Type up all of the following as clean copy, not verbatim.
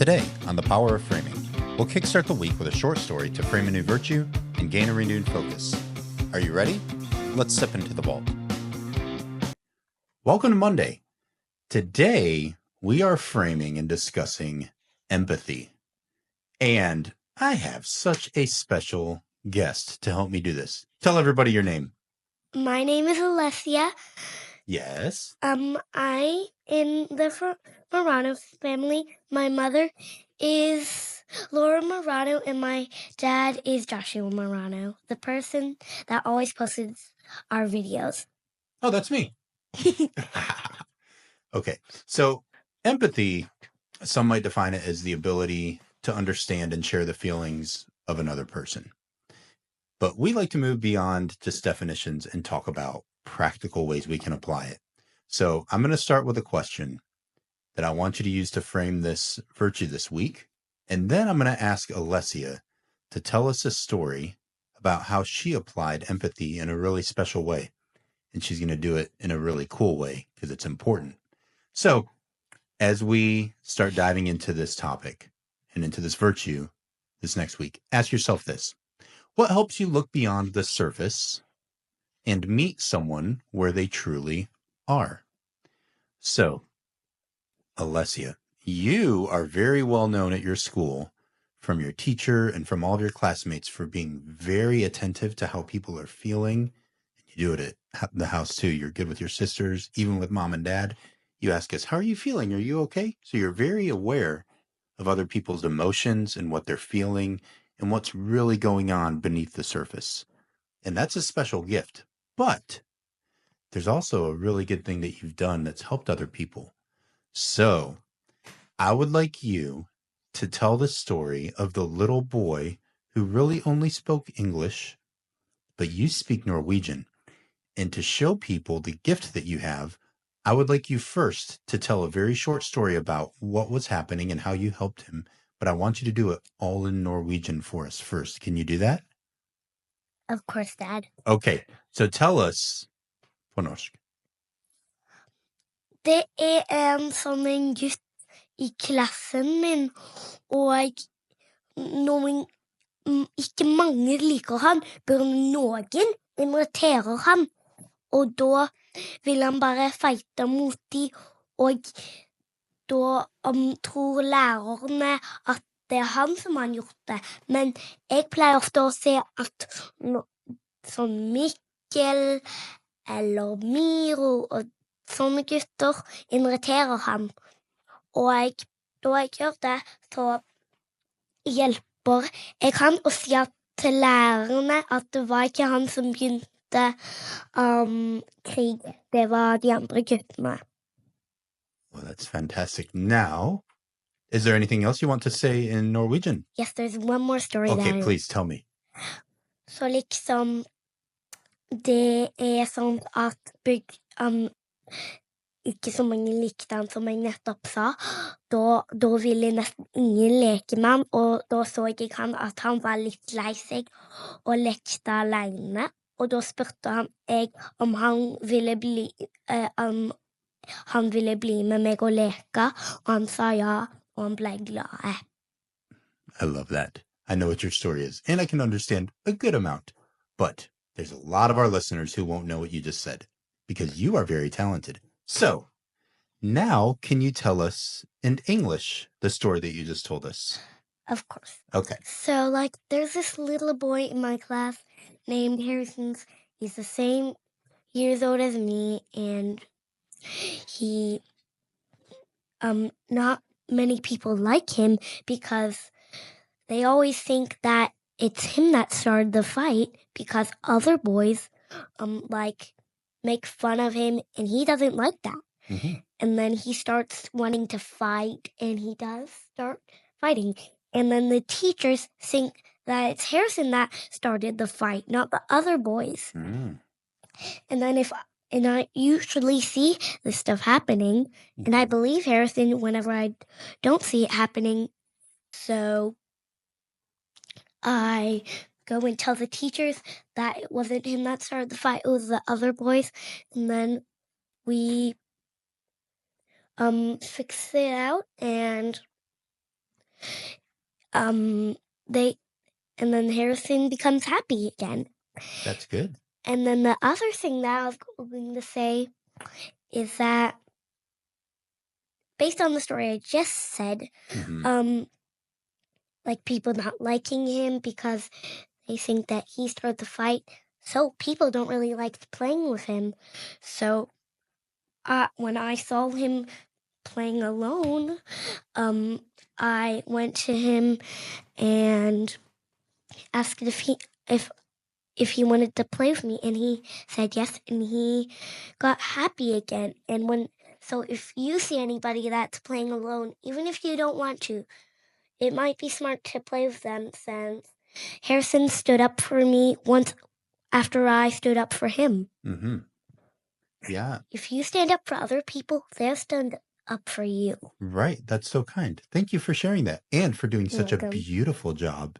Today, on The Power of Framing, we'll kickstart the week with a short story to frame a new virtue and gain a renewed focus. Are you ready? Let's step into the vault. Welcome to Monday. Today, we are framing and discussing empathy. And I have such a special guest to help me do this. Tell everybody your name. My name is Alessia. Yes. I in the Morano family. My mother is Laura Morano, and my dad is Joshua Morano, the person that always posts our videos. Oh, that's me. Okay, so empathy, some might define it as the ability to understand and share the feelings of another person. But we like to move beyond just definitions and talk about practical ways we can apply it. So I'm going to start with a question that I want you to use to frame this virtue this week. And then I'm going to ask Alessia to tell us a story about how she applied empathy in a really special way. And she's going to do it in a really cool way because it's important. So as we start diving into this topic and into this virtue this next week, ask yourself this. What helps you look beyond the surface and meet someone where they truly are? So, Alessia, you are very well known at your school from your teacher and from all of your classmates for being very attentive to how people are feeling. You do it at the house too. You're good with your sisters, even with mom and dad. You ask us, how are you feeling? Are you okay? So you're very aware of other people's emotions and what they're feeling and what's really going on beneath the surface. And that's a special gift. But there's also a really good thing that you've done that's helped other people. So I would like you to tell the story of the little boy who really only spoke English, but you speak Norwegian. And to show people the gift that you have, I would like you first to tell a very short story about what was happening and how you helped him. But I want you to do it all in Norwegian for us first. Can you do that? Of course, Dad. Okay, so tell us på norsk. Det en sånn en gutt I klassen min, og ikke mange liker han, bør noen invitere han, og da vil han bare fighte mot de, og da tror lærerne at det han som har gjort det, men jeg pleier ofte å se at sånn Mikkel eller Miro og sånne gutter inviterer han, og da jeg gjør det, så hjelper jeg han å si til lærerne at det var ikke han som begynte krig, det var de andre guttene. Well, that's fantastic. Now, is there anything else you want to say in Norwegian? Yes, there's one more story. Okay, please tell me. Så liksom, det sånn at ikke så mange likte han som jeg nettopp sa. Da ville nesten ingen leke med han, og da så jeg han at han var litt lei seg og lekte alene. Og da spurte jeg om han ville bli med meg og leke, og han sa ja, og han ble glad. I love that. I know what your story is, and I can understand a good amount. But there's a lot of our listeners who won't know what you just said, because you are very talented. So, now can you tell us in English the story that you just told us? Of course. Okay. So, there's this little boy in my class named Harrison. He's the same years old as me, and he, not many people like him because they always think that it's him that started the fight because other boys, make fun of him, and he doesn't like that. Mm-hmm. And then he starts wanting to fight, and he does start fighting. And then the teachers think that it's Harrison that started the fight, not the other boys. Mm. And then I usually see this stuff happening, and I believe Harrison whenever I don't see it happening. So I go and tell the teachers that it wasn't him that started the fight, it was the other boys. And then we fix it out, and and then Harrison becomes happy again. That's good. And then the other thing that I was going to say is that based on the story I just said, like people not liking him because they think that he started the fight. So people don't really like playing with him. So when I saw him playing alone, I went to him and asked if he wanted to play with me, and he said yes, and he got happy again. So if you see anybody that's playing alone, even if you don't want to, it might be smart to play with them, since Harrison stood up for me once after I stood up for him. Mm-hmm. Yeah. If you stand up for other people, they'll stand up for you. Right. That's so kind. Thank you for sharing that and for doing such a beautiful job,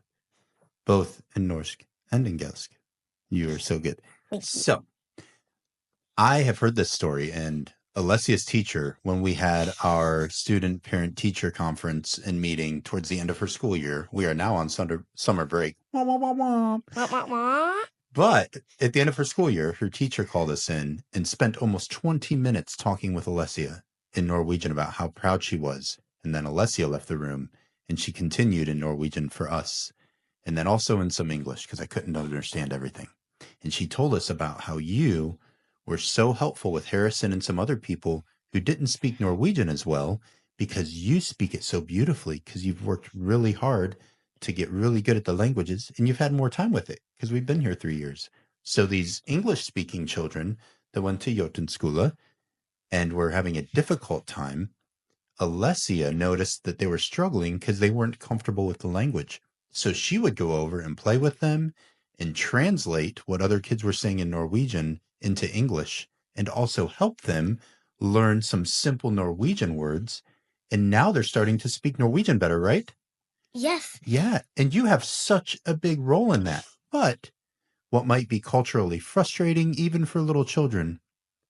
both in Norsk and in Gelsk. You are so good. So I have heard this story, and Alessia's teacher, when we had our student parent teacher conference and meeting towards the end of her school year, we are now on summer break. Wah, wah, wah, wah. Wah, wah, wah. But at the end of her school year, her teacher called us in and spent almost 20 minutes talking with Alessia in Norwegian about how proud she was. And then Alessia left the room and she continued in Norwegian for us. And then also in some English, because I couldn't understand everything. And she told us about how you were so helpful with Harrison and some other people who didn't speak Norwegian as well, because you speak it so beautifully, because you've worked really hard to get really good at the languages, and you've had more time with it because we've been here 3 years. So these English-speaking children that went to Jotunskole and were having a difficult time, Alessia noticed that they were struggling because they weren't comfortable with the language. So she would go over and play with them and translate what other kids were saying in Norwegian into English, and also help them learn some simple Norwegian words. And now they're starting to speak Norwegian better, right? Yes. Yeah, and you have such a big role in that. But what might be culturally frustrating, even for little children,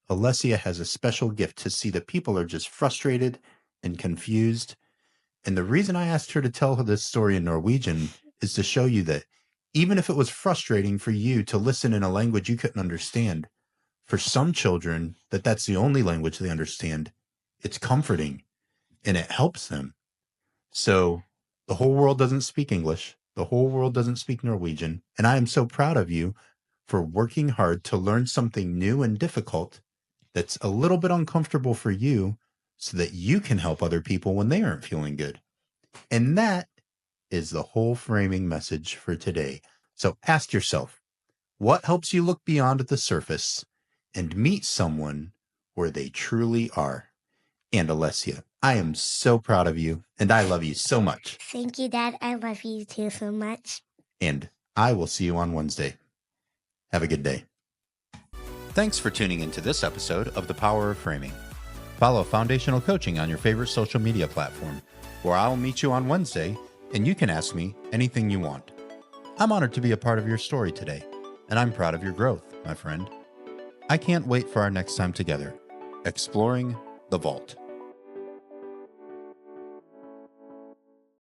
Alessia has a special gift to see that people are just frustrated and confused. And the reason I asked her to tell her this story in Norwegian is to show you that even if it was frustrating for you to listen in a language you couldn't understand, for some children that's the only language they understand, it's comforting and it helps them. So the whole world doesn't speak English. The whole world doesn't speak Norwegian. And I am so proud of you for working hard to learn something new and difficult that's a little bit uncomfortable for you so that you can help other people when they aren't feeling good. And that is the whole framing message for today. So ask yourself, what helps you look beyond the surface and meet someone where they truly are? And Alessia, I am so proud of you, and I love you so much. Thank you, Dad. I love you too so much. And I will see you on Wednesday. Have a good day. Thanks for tuning into this episode of The Power of Framing. Follow Foundational Coaching on your favorite social media platform, where I'll meet you on Wednesday, and you can ask me anything you want. I'm honored to be a part of your story today, and I'm proud of your growth, my friend. I can't wait for our next time together, exploring the vault.